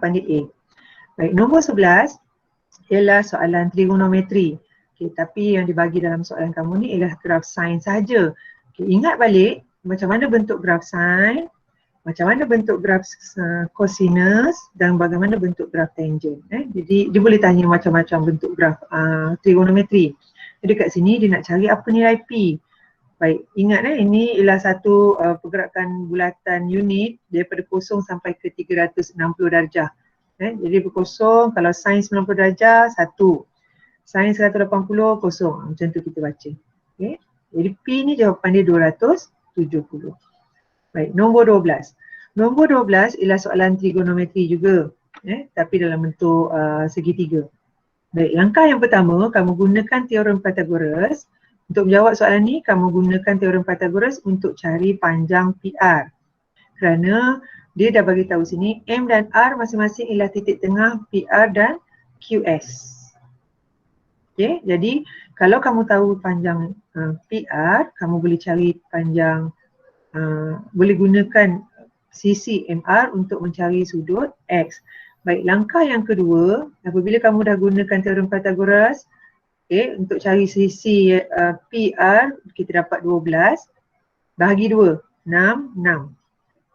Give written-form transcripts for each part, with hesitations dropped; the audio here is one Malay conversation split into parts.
Pandai A. Baik, nombor 11 ialah soalan trigonometri. Okay, tapi yang dibagi dalam soalan kamu ni ialah graf sin saja. Okay, ingat balik macam mana bentuk graf sin, macam mana bentuk graf cosinus dan bagaimana bentuk graf tangent. Jadi dia boleh tanya macam-macam bentuk graf trigonometri. Jadi kat sini dia nak cari apa nilai P. Baik, ingat ini ialah satu pergerakan bulatan unit daripada 0 sampai ke 360 darjah. Jadi berkosong, kalau sin 90 darjah, 1. Sin 180, kosong. Macam tu kita baca. Okay. Jadi P ni jawapan dia 270. Baik, nombor 12. Nombor 12 ialah soalan trigonometri juga. Tapi dalam bentuk segitiga. Baik, langkah yang pertama, kamu gunakan teorem Pythagoras. Untuk menjawab soalan ni, kamu gunakan teorem Pythagoras untuk cari panjang PR. Kerana dia dah bagi tahu sini M dan R masing-masing ialah titik tengah PR dan QS. Okay, jadi kalau kamu tahu panjang PR, kamu boleh cari panjang, boleh gunakan sisi MR untuk mencari sudut X. Baik, langkah yang kedua, apabila kamu dah gunakan teorem Pythagoras, okay, untuk cari sisi PR, kita dapat 12, bahagi 2, 6, 6.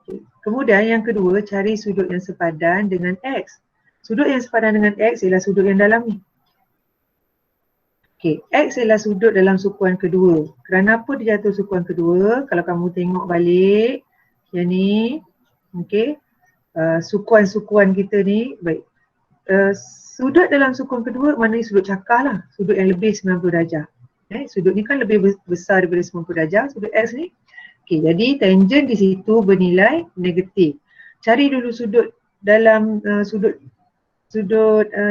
Okay. Kemudian yang kedua, cari sudut yang sepadan dengan X. Sudut yang sepadan dengan X ialah sudut yang dalam ni. Okay, X ialah sudut dalam sukuan kedua. Kerana apa dia jatuh sukuan kedua? Kalau kamu tengok balik, yang ni, okay, sukuan-sukuan kita ni, baik. Sudut dalam sukuan kedua maknanya sudut cakar lah, sudut yang lebih 90 darjah. Sudut ni kan lebih besar daripada 90 darjah, sudut X ni. Okay, jadi tangent di situ bernilai negatif. Cari dulu sudut dalam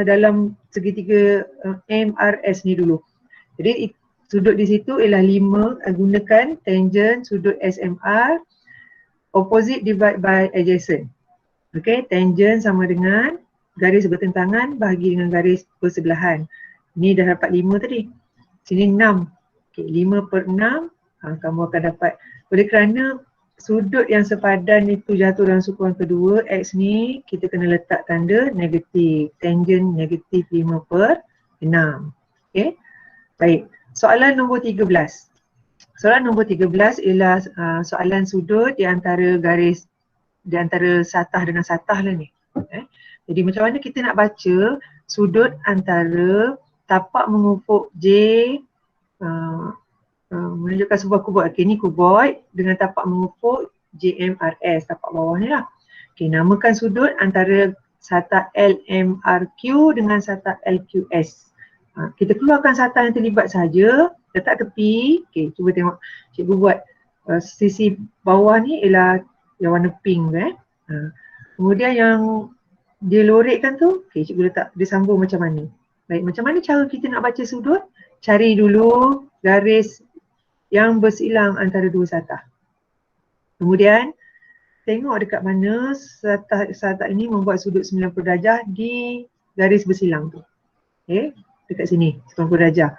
dalam segitiga MRS ni dulu. Jadi sudut di situ ialah 5, gunakan tangent sudut SMR, opposite divide by adjacent. Okay, tangent sama dengan garis bertentangan bahagi dengan garis bersebelahan. Ni dah dapat 5 tadi. Sini 6. Okay, 5 per 6, kamu akan dapat. Oleh kerana sudut yang sepadan itu jatuh dalam sukuan kedua, X ni kita kena letak tanda negatif. Tangent negatif 5 per 6. Okay. Baik, soalan nombor 13. Soalan nombor 13 ialah soalan sudut di antara garis, di antara satah dengan satah lah ni. Jadi macam mana kita nak baca sudut antara tapak mengufuk J, menunjukkan sebuah kuboid. Okay, ni kuboid dengan tapak mengufuk JMRS, tapak bawah ni lah. Okay, namakan sudut antara satah LMRQ dengan satah LQS. Kita keluarkan satah yang terlibat saja, letak tepi. Okay, cuba tengok cikgu buat sisi bawah ni ialah yang warna pink. Kemudian yang dia lorekkan tu, okay, cikgu letak, dia sambung macam mana. Baik, macam mana cara kita nak baca sudut? Cari dulu garis yang bersilang antara dua satah. Kemudian tengok dekat mana satah ini membuat sudut 90 darjah di garis bersilang tu. Okay, dekat sini 90 darjah.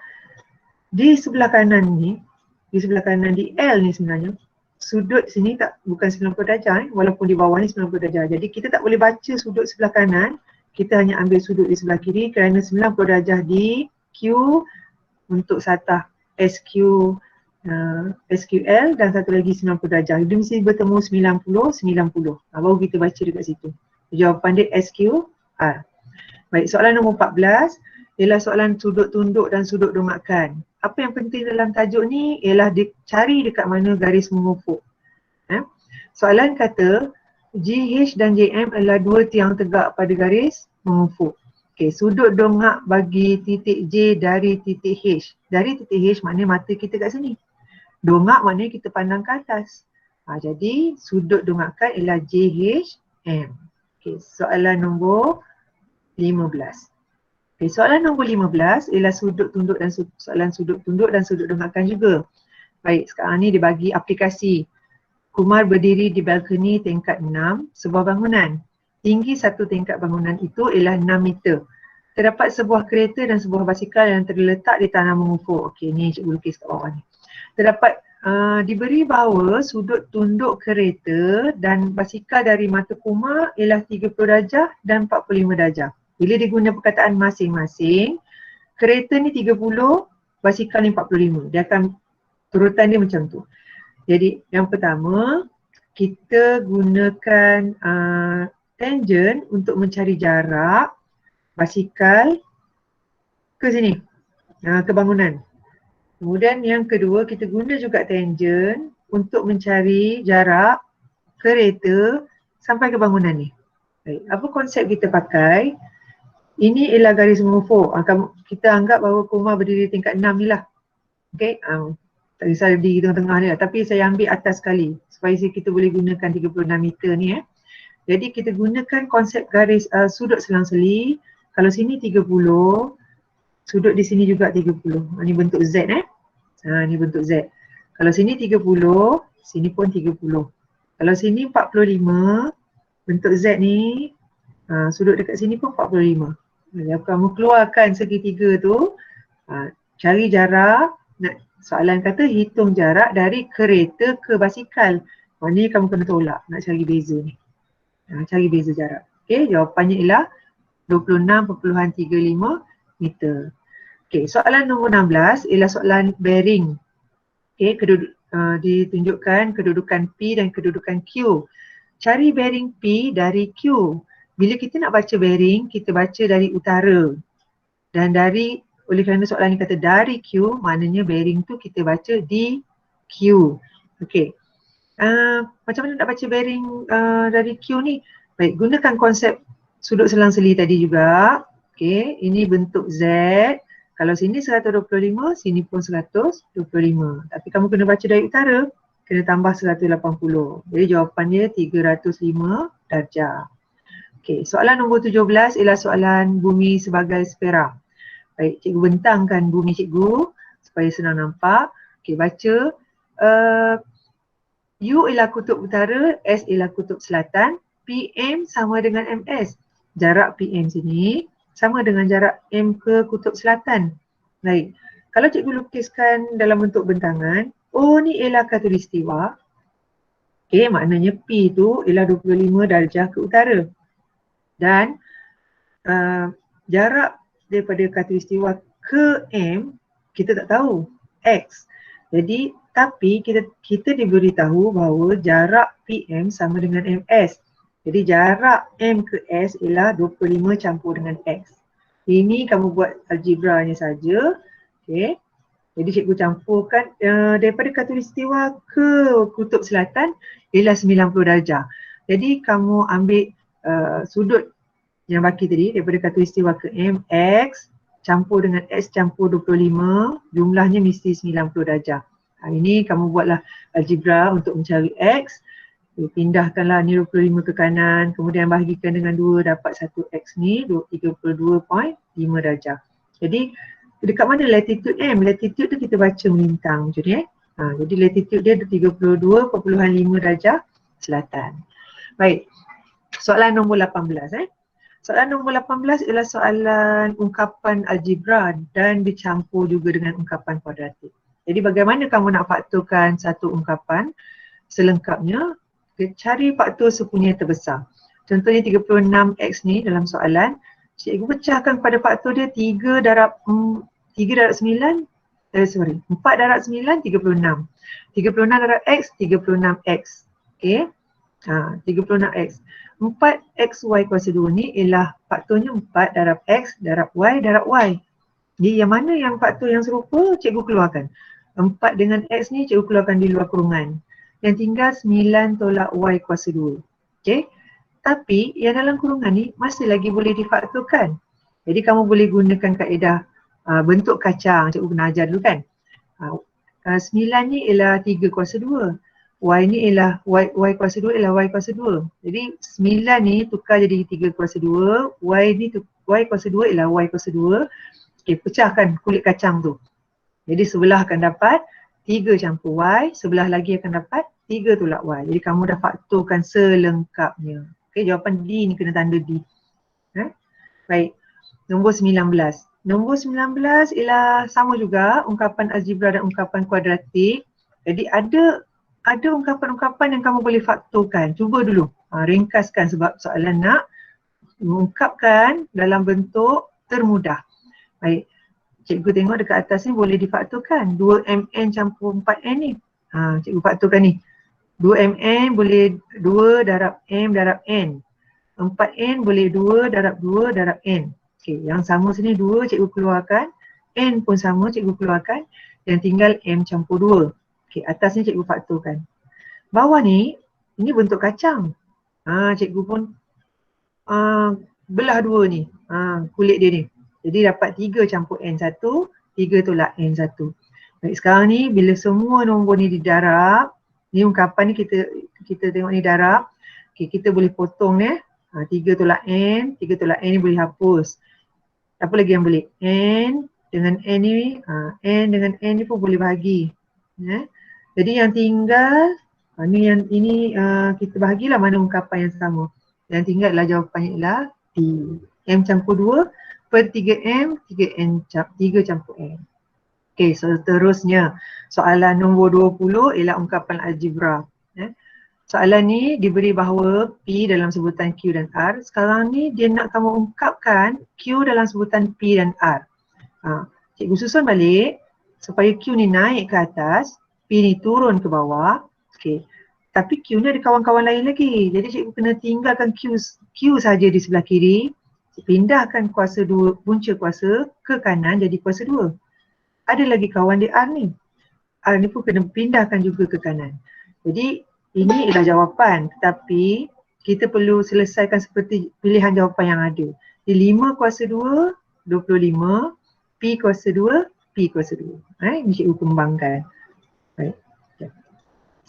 Di sebelah kanan ni, di sebelah kanan di L ni sebenarnya, sudut sini bukan 90 darjah, walaupun di bawah ni 90 darjah. Jadi kita tak boleh baca sudut sebelah kanan, kita hanya ambil sudut di sebelah kiri kerana 90 darjah di Q untuk satah SQL dan satu lagi 90 darjah. Dia mesti bertemu 90, 90. Baru kita baca dekat situ. Jawapan dia SQR. Baik, soalan nombor 14 ialah soalan sudut tunduk dan sudut domakan. Apa yang penting dalam tajuk ni ialah cari dekat mana garis mengufuk. Soalan kata GH dan JM adalah dua tiang tegak pada garis mengufuk. Okay, sudut dongak bagi titik J dari titik H. Dari titik H maknanya mata kita kat sini. Dongak maknanya kita pandang ke atas. Jadi sudut dongakan ialah JHM. Okay, soalan nombor 15. Okay, soalan nombor 15 ialah sudut tunduk dan soalan sudut tunduk dan sudut dongakan juga. Baik, sekarang ni dia bagi aplikasi. Kumar berdiri di balkoni tingkat 6 sebuah bangunan. Tinggi satu tingkat bangunan itu ialah 6 meter. Terdapat sebuah kereta dan sebuah basikal yang terletak di tanah mengufuk. Okey, ni cikgu lukis kat bawah ni. Terdapat diberi bahawa sudut tunduk kereta dan basikal dari mata Kumar ialah 30 darjah dan 45 darjah. Bila diguna perkataan masing-masing, kereta ni 30, basikal ni 45. Dia akan turutan dia macam tu. Jadi yang pertama, kita gunakan tangent untuk mencari jarak basikal ke sini, ke bangunan. Kemudian yang kedua, kita guna juga tangent untuk mencari jarak kereta sampai ke bangunan ni. Baik, apa konsep kita pakai? Ini ialah garis mengukur. Kita anggap bahawa Kumar berdiri tingkat 6 ni lah. Okay, tak kisah di tengah-tengah ni lah. Tapi saya ambil atas sekali supaya kita boleh gunakan 36 meter ni. Jadi kita gunakan konsep garis sudut selang-seli. Kalau sini 30, sudut di sini juga 30. Ini bentuk Z ini bentuk Z. Kalau sini 30, sini pun 30. Kalau sini 45, bentuk Z ni, sudut dekat sini pun 45. Kalau kamu keluarkan segitiga tu, cari jarak, soalan kata hitung jarak dari kereta ke basikal. Ni kamu kena tolak nak cari beza ni. Cari beza jarak. Okey, jawapannya ialah 26.35 meter. Okey, soalan nombor 16 ialah soalan bearing. Okey, ditunjukkan kedudukan P dan kedudukan Q. Cari bearing P dari Q. Bila kita nak baca bearing, kita baca dari utara. Dan oleh kerana soalan ni kata dari Q, maknanya bearing tu kita baca di Q. Okey. Macam mana nak baca bearing dari Q ni? Baik, gunakan konsep sudut selang-seli tadi juga. Okey, ini bentuk Z. Kalau sini 125, sini pun 125. Tapi kamu kena baca dari utara, kena tambah 180. Jadi jawapannya 305 darjah. Okey, soalan nombor 17 ialah soalan bumi sebagai sfera. Baik, cikgu bentangkan bumi cikgu supaya senang nampak. Okey, baca. U ialah kutub utara, S ialah kutub selatan, PM sama dengan MS. Jarak PM sini sama dengan jarak M ke kutub selatan. Baik, kalau cikgu lukiskan dalam bentuk bentangan, O ni ialah khatulistiwa. Okey, maknanya P tu ialah 25 darjah ke utara. Dan jarak daripada khatulistiwa ke M, kita tak tahu, X. Jadi, tapi kita diberitahu bahawa jarak PM sama dengan MS. Jadi jarak M ke S ialah 25 campur dengan X. Ini kamu buat algebranya saja. Okay. Jadi cikgu campurkan daripada khatulistiwa ke kutub selatan ialah 90 darjah. Jadi kamu ambil sudut yang baki tadi daripada khatulistiwa ke M, X campur dengan X campur 25, jumlahnya mesti 90 darjah. Ini kamu buatlah algebra untuk mencari X. Pindahkanlah ni 25 ke kanan, kemudian bahagikan dengan 2 dapat 1x ni 32.5 darjah. Jadi dekat mana latitude M? Latitude tu kita baca melintang macam ni jadi latitude dia 32.5 darjah selatan. Baik, soalan nombor 18 Soalan nombor 18 ialah soalan ungkapan algebra dan dicampur juga dengan ungkapan kuadratik. Jadi bagaimana kamu nak faktorkan satu ungkapan selengkapnya? Cari faktor sepunya terbesar. Contohnya 36x ni dalam soalan, cikgu pecahkan pada faktor dia 4 darab 9, 36. 36 darab x, 36x. Okey. 36x. 4xy kuasa 2 ni ialah faktornya 4 darab x darab y darab y. Jadi yang mana yang faktor yang serupa, cikgu keluarkan. 4 dengan x ni cikgu keluarkan di luar kurungan. Yang tinggal 9 tolak y kuasa 2. Okey. Tapi yang dalam kurungan ni masih lagi boleh difaktorkan. Jadi kamu boleh gunakan kaedah bentuk kacang, cikgu pernah ajar dulu kan. 9 ni ialah 3 kuasa 2. Y ni ialah y kuasa 2 ialah y kuasa 2. Jadi 9 ni tukar jadi 3 kuasa 2. Y kuasa 2 ialah y kuasa 2. Okey, pecahkan kulit kacang tu. Jadi sebelah akan dapat 3 campur y, sebelah lagi akan dapat 3 tolak y. Jadi kamu dah faktorkan selengkapnya. Okey, jawapan D ni kena tanda D. Baik, nombor 19. Nombor 19 ialah sama juga ungkapan algebra dan ungkapan kuadratik. Jadi ada ungkapan-ungkapan yang kamu boleh fakturkan. Cuba dulu ringkaskan sebab soalan nak mengungkapkan dalam bentuk termudah. Baik, cikgu tengok dekat atas ni boleh difakturkan. 2mn campur 4n ni. Cikgu fakturkan ni. 2mn boleh 2 darab m darab n. 4n boleh 2 darab 2 darab n. Okey, yang sama sini 2 cikgu keluarkan. N pun sama cikgu keluarkan. Yang tinggal m campur 2. Okey, atas ni cikgu fakturkan. Bawah ni, ini bentuk kacang. Cikgu pun belah dua ni, kulit dia ni. Jadi dapat 3 campur n1, 3 tolak n1. Baik, sekarang ni bila semua nombor ni didarab, ni ungkapan ni kita tengok ni darab. Okay, kita boleh potong ni. 3 tolak n ni boleh hapus. Apa lagi yang boleh? N dengan n ni, n dengan n ni pun boleh bahagi. Jadi yang tinggal, ini kita bahagilah mana ungkapan yang sama. Yang tinggal adalah jawapannya ialah P. M campur 2 per 3M, 3 campur N. Okey, so seterusnya soalan nombor 20 ialah ungkapan algebra. Soalan ni diberi bahawa P dalam sebutan Q dan R. Sekarang ni dia nak kamu ungkapkan Q dalam sebutan P dan R. Cikgu susun balik supaya Q ni naik ke atas, P ni turun ke bawah. Okey. Tapi Q ni ada kawan-kawan lain lagi. Jadi cikgu kena tinggalkan Q saja di sebelah kiri. Pindahkan kuasa 2, punca kuasa ke kanan jadi kuasa 2. Ada lagi kawan di R ni. R ni pun kena pindahkan juga ke kanan. Jadi ini ialah jawapan, tetapi kita perlu selesaikan seperti pilihan jawapan yang ada. Di 5 kuasa 2, 25. P kuasa 2, P kuasa 2. Ini cikgu kembangkan. Baik.